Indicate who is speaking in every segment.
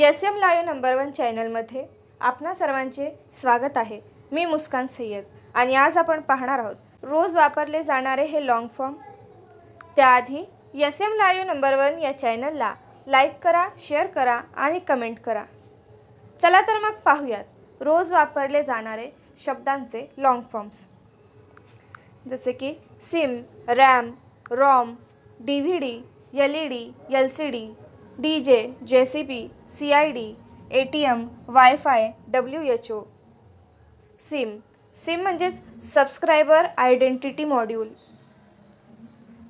Speaker 1: SM. Live number 1 चॅनलमध्ये आपणा सर्वांचे स्वागत आहे. मी मुस्कान सय्यद आणि आज आपण पाहणार आहोत रोज वापरले जाणारे हे लॉंग फॉर्म. त्याआधी एस.एम. लाईव्ह नंबर 1 या चॅनलला लाईक करा, शेअर करा आणि कमेंट करा. चला तर मग पाहूयात रोज वापरले जाणारे शब्दांचे लॉंग फॉर्म्स. जसे की SIM, RAM, ROM, DVD, LED, LCD, DJ, JCB, CID, ATM, WiFi, WHO. SIM म्हणजेच subscriber identity module.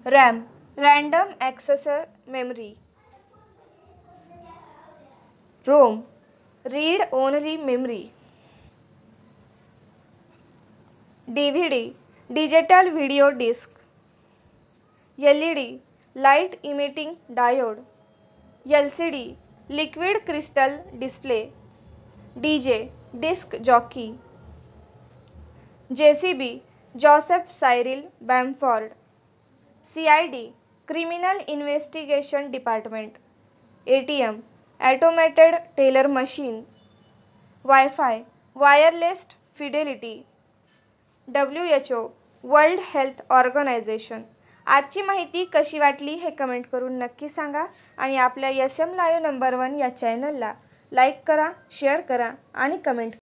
Speaker 1: RAM, random access memory. ROM, read only memory. DVD, digital video disc. LED, light emitting diode. LCD, liquid crystal display. DJ, disc jockey. JCB, Joseph Cyril Bamford. CID, criminal investigation department. ATM, automated teller machine. WiFi, wireless fidelity. WHO, world health organisation. आजची माहिती कशी वाटली हे comment करून नक्की सांगा आणि आपल्या एस.एम. लाईव्ह नंबर 1 या चॅनलला लाईक करा, शेअर करा आणि कमेंट